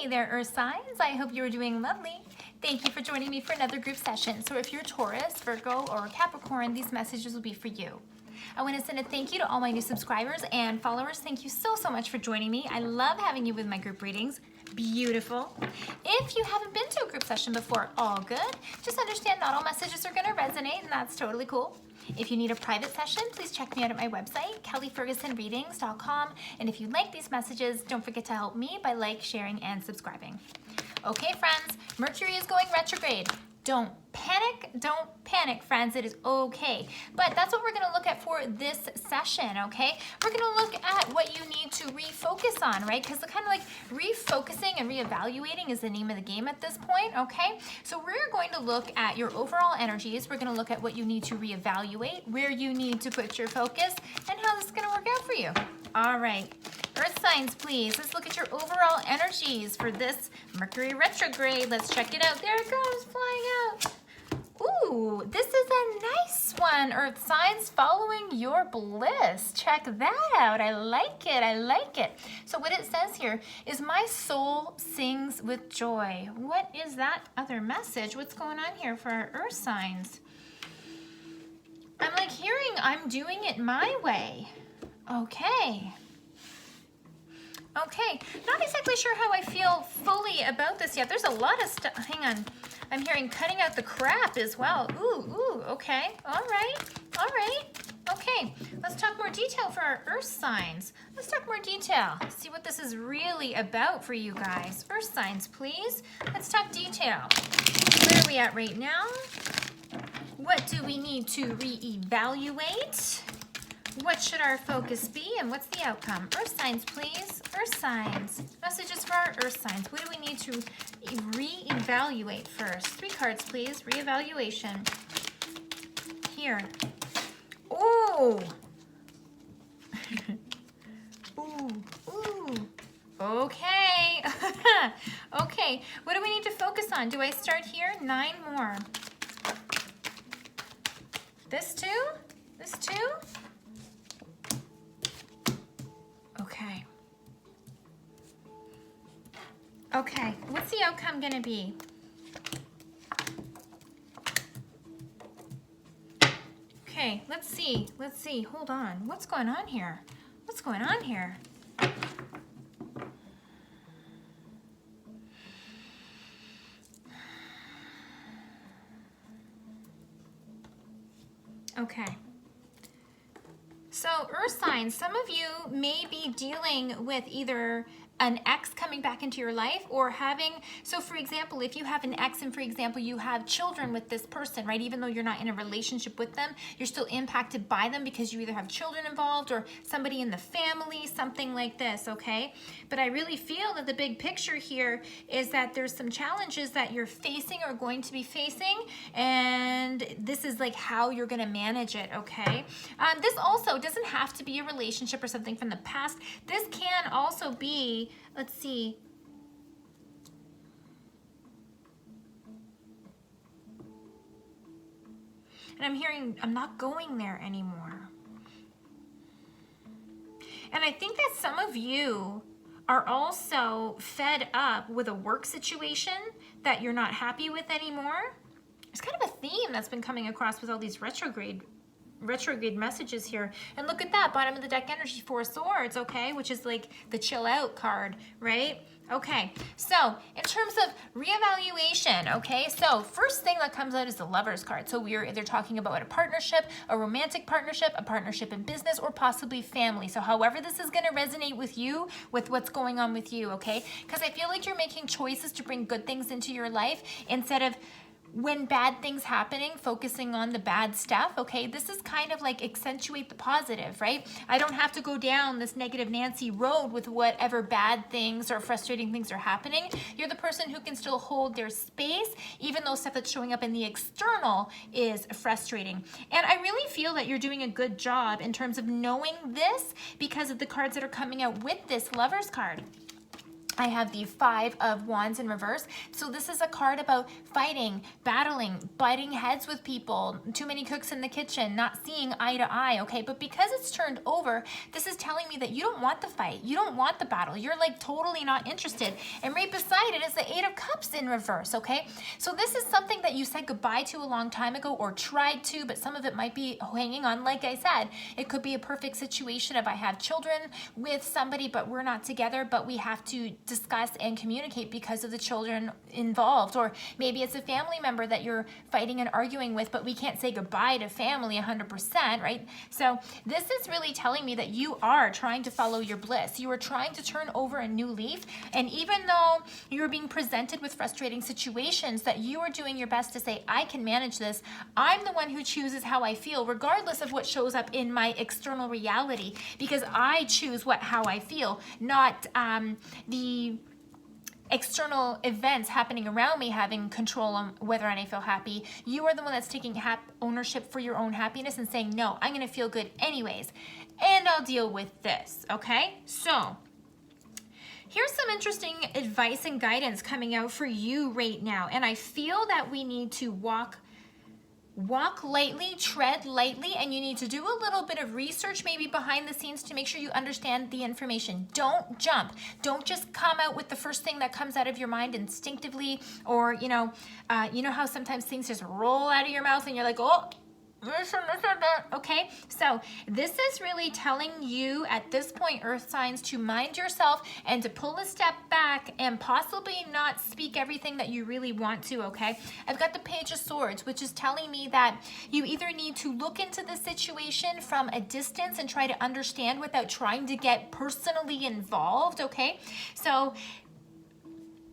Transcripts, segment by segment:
Hey there, Earth signs. I hope you're doing lovely. Thank you for joining me for another group session. So if you're Taurus, Virgo, or Capricorn, these messages will be for you. I want to send a thank you to all my new subscribers and followers. Thank you so much for joining me. I love having you with my group readings. Beautiful. If you haven't been to a group session before, all good. Just understand not all messages are going to resonate, and that's totally cool. If you need a private session, please check me out at my website, kellyfergusonreadings.com. And if you like these messages, don't forget to help me by sharing, and subscribing. Okay, friends, Mercury is going retrograde. Don't panic, friends. It is okay. But that's what we're going to look at for this session, okay? We're going to look at what you need to refocus on, right? Because kind of like refocusing and reevaluating is the name of the game at this point, okay? So we're going to look at your overall energies. We're going to look at what you need to reevaluate, where you need to put your focus, and how this is going to work out for you. All right. Earth signs, please. Let's look at your overall energies for this Mercury retrograde. Let's check it out. There it goes, flying out. Ooh, this is a nice one, Earth signs, following your bliss. Check that out. I like it. I like it. So what it says here is my soul sings with joy. What is that other message? What's going on here for our Earth signs? I'm like hearing I'm doing it my way. Okay. Okay, not exactly sure how I feel fully about this yet. There's a lot of stuff. Hang on. I'm hearing cutting out the crap as well. Ooh, okay. All right. Okay, let's talk more detail for our Earth signs. Let's talk more detail. See what this is really about for you guys. Earth signs, please. Let's talk detail. Where are we at right now? What do we need to reevaluate? What should our focus be, and what's the outcome? Earth signs, please. Earth signs. Messages for our Earth signs. What do we need to reevaluate first? 3 cards, please. Reevaluation. Here. Ooh. Ooh. Okay. Okay. What do we need to focus on? Do I start here? 9 more. This too? This too? Okay, what's the outcome going to be? Okay, let's see. Hold on. What's going on here? Okay. So, Earth signs, some of you may be dealing with either an ex coming back into your life or having, so for example, if you have an ex and for example, you have children with this person, right? Even though you're not in a relationship with them, you're still impacted by them because you either have children involved or somebody in the family, something like this, okay? But I really feel that the big picture here is that there's some challenges that you're facing or going to be facing, and this is like how you're gonna manage it, okay? This also doesn't have to be a relationship or something from the past. This can also be, let's see. And I'm hearing, I'm not going there anymore. And I think that some of you are also fed up with a work situation that you're not happy with anymore. There's kind of a theme that's been coming across with all these retrograde messages here. And look at that, bottom of the deck energy, 4 swords, okay, which is like the chill out card, right? Okay, so in terms of reevaluation, okay, so first thing that comes out is the Lovers card. So we're either talking about a partnership, a romantic partnership, a partnership in business, or possibly family. So however this is going to resonate with you, with what's going on with you, okay? Because I feel like you're making choices to bring good things into your life instead of when bad things happening, focusing on the bad stuff, okay? This is kind of like accentuate the positive, right? I don't have to go down this negative Nancy road with whatever bad things or frustrating things are happening. You're the person who can still hold their space, even though stuff that's showing up in the external is frustrating. And I really feel that you're doing a good job in terms of knowing this because of the cards that are coming out with this Lovers card. I have the Five of Wands in reverse. So this is a card about fighting, battling, butting heads with people, too many cooks in the kitchen, not seeing eye to eye, okay? But because it's turned over, this is telling me that you don't want the fight. You don't want the battle. You're like totally not interested. And right beside it is the Eight of Cups in reverse, okay? So this is something that you said goodbye to a long time ago or tried to, but some of it might be hanging on. Like I said, it could be a perfect situation if I have children with somebody, but we're not together, but we have to discuss and communicate because of the children involved. Or maybe it's a family member that you're fighting and arguing with, but we can't say goodbye to family 100%, right? So this is really telling me that you are trying to follow your bliss. You are trying to turn over a new leaf. And even though you're being presented with frustrating situations, that you are doing your best to say, I can manage this. I'm the one who chooses how I feel, regardless of what shows up in my external reality, because I choose how I feel, not the external events happening around me having control on whether or not I feel happy. You are the one that's taking ownership for your own happiness and saying, no, I'm going to feel good anyways, and I'll deal with this, okay? So here's some interesting advice and guidance coming out for you right now, and I feel that we need to walk lightly, tread lightly, and you need to do a little bit of research maybe behind the scenes to make sure you understand the information. Don't jump. Don't just come out with the first thing that comes out of your mind instinctively, or you know how sometimes things just roll out of your mouth and you're like, oh, okay? So this is really telling you at this point, earth signs, to mind yourself and to pull a step back and possibly not speak everything that you really want to, okay? I've got the Page of Swords, which is telling me that you either need to look into the situation from a distance and try to understand without trying to get personally involved, okay? So,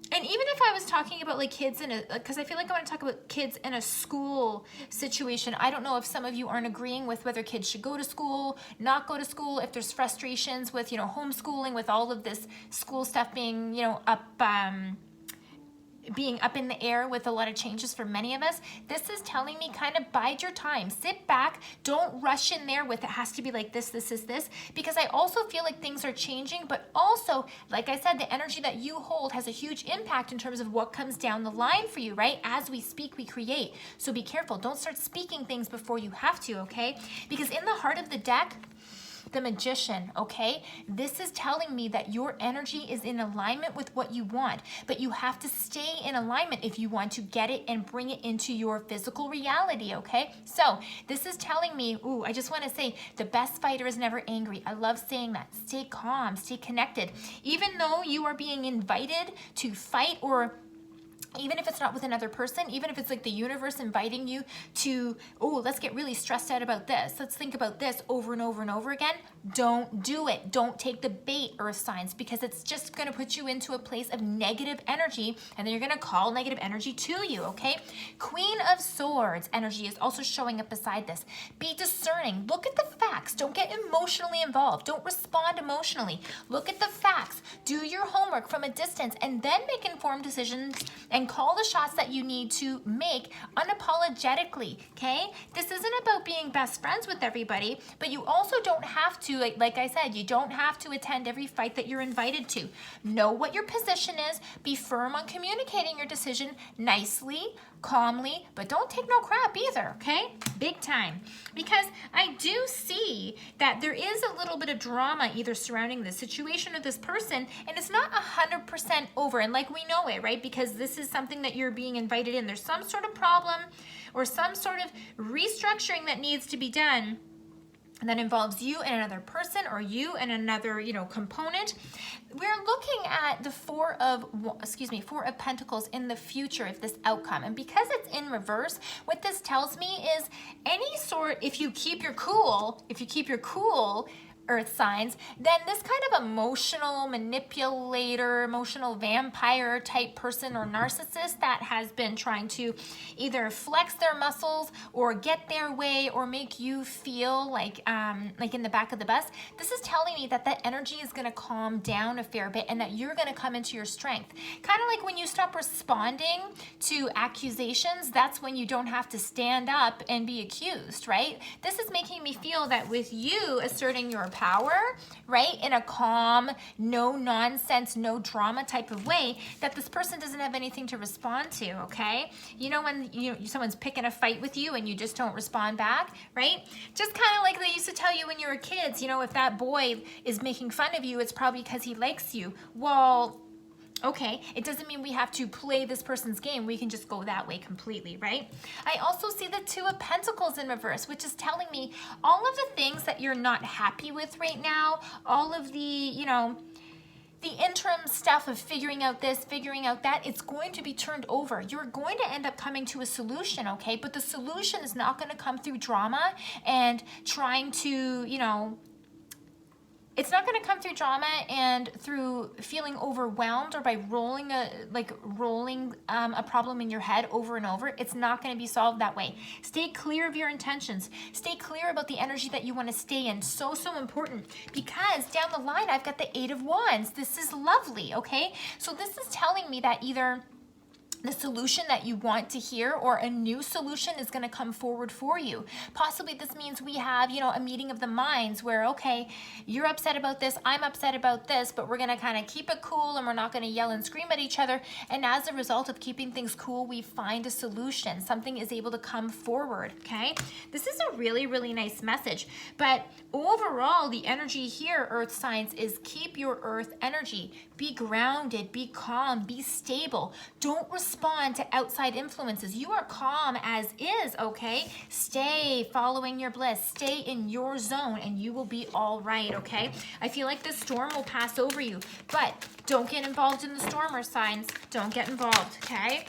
and even if I was talking about like kids in a, because I feel like I want to talk about kids in a school situation. I don't know if some of you aren't agreeing with whether kids should go to school, not go to school, if there's frustrations with, homeschooling, with all of this school stuff being, being up in the air with a lot of changes for many of us. This is telling me kind of bide your time. Sit back. Don't rush in there with it has to be like this, because I also feel like things are changing, but also, like I said, the energy that you hold has a huge impact in terms of what comes down the line for you, right? As we speak, we create. So be careful. Don't start speaking things before you have to, okay? Because in the heart of the deck, the Magician, okay? This is telling me that your energy is in alignment with what you want, but you have to stay in alignment if you want to get it and bring it into your physical reality, okay? So this is telling me, I just want to say, the best fighter is never angry. I love saying that. Stay calm, stay connected. Even though you are being invited to fight, or even if it's not with another person, even if it's like the universe inviting you to, let's get really stressed out about this. Let's think about this over and over and over again. Don't do it. Don't take the bait, earth signs, because it's just going to put you into a place of negative energy, and then you're going to call negative energy to you, okay? Queen of Swords energy is also showing up beside this. Be discerning. Look at the facts. Don't get emotionally involved. Don't respond emotionally. Look at the facts. Do your homework from a distance, and then make informed decisions and call the shots that you need to make unapologetically, okay? This isn't about being best friends with everybody, but you also don't have to, like I said, you don't have to attend every fight that you're invited to. Know what your position is, be firm on communicating your decision nicely, calmly, but don't take no crap either, okay? Big time. Because I do see that there is a little bit of drama either surrounding this situation or this person, and it's not 100% over, and like we know it, right? Because this is something that you're being invited in. There's some sort of problem or some sort of restructuring that needs to be done that involves you and another person, or you and another, component. We're looking at the Four of Pentacles in the future of this outcome. And because it's in reverse, what this tells me is if you keep your cool, earth signs, then this kind of emotional manipulator, emotional vampire type person or narcissist that has been trying to either flex their muscles or get their way or make you feel like in the back of the bus, this is telling me that that energy is going to calm down a fair bit and that you're going to come into your strength. Kind of like when you stop responding to accusations, that's when you don't have to stand up and be accused, right? This is making me feel that with you asserting your power, right? In a calm, no nonsense, no drama type of way that this person doesn't have anything to respond to, okay? You know when someone's picking a fight with you and you just don't respond back, right? Just kind of like they used to tell you when you were kids, you know, if that boy is making fun of you, it's probably because he likes you. Well, okay, it doesn't mean we have to play this person's game. We can just go that way completely, right? I also see the Two of Pentacles in reverse, which is telling me all of the things that you're not happy with right now, all of the, you know, the interim stuff of figuring out this, figuring out that, it's going to be turned over. You're going to end up coming to a solution, okay? But the solution is not going to come through drama and trying to, you know, it's not going to come through drama and through feeling overwhelmed or by rolling a problem in your head over and over. It's not going to be solved that way. Stay clear of your intentions. Stay clear about the energy that you want to stay in. So important, because down the line, I've got the Eight of Wands. This is lovely, okay? So this is telling me that either the solution that you want to hear or a new solution is going to come forward for you. Possibly this means we have, you know, a meeting of the minds where, okay, you're upset about this, I'm upset about this, but we're going to kind of keep it cool and we're not going to yell and scream at each other. And as a result of keeping things cool, we find a solution. Something is able to come forward, okay? This is a really, really nice message. But overall, the energy here, Earth signs, is keep your Earth energy. Be grounded, be calm, be stable. Don't respond to outside influences. You are calm as is, okay? Stay following your bliss. Stay in your zone and you will be all right, okay? I feel like this storm will pass over you, but don't get involved in the storm, Earth signs. Don't get involved, okay?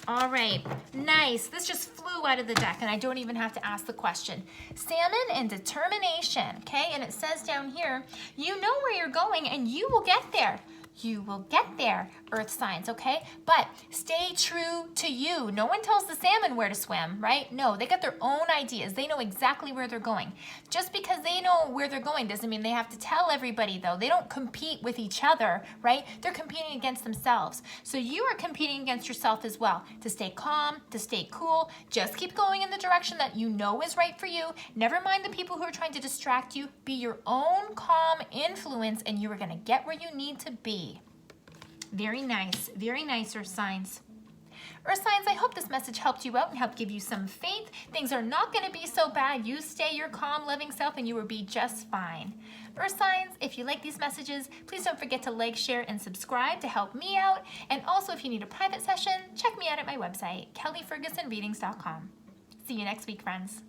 All right, nice. This just flew out of the deck and I don't even have to ask the question. Salmon and determination, okay? And it says down here, you know where you're going and you will get there. You will get there, Earth signs, okay? But stay true to you. No one tells the salmon where to swim, right? No, they got their own ideas. They know exactly where they're going. Just because they know where they're going doesn't mean they have to tell everybody, though. They don't compete with each other, right? They're competing against themselves. So you are competing against yourself as well. To stay calm, to stay cool, just keep going in the direction that you know is right for you. Never mind the people who are trying to distract you. Be your own calm influence and you are going to get where you need to be. Very nice, Earth signs. Earth signs, I hope this message helped you out and helped give you some faith. Things are not going to be so bad. You stay your calm, loving self and you will be just fine. Earth signs, if you like these messages, please don't forget to like, share, and subscribe to help me out. And also, if you need a private session, check me out at my website, kellyfergusonreadings.com. See you next week, friends.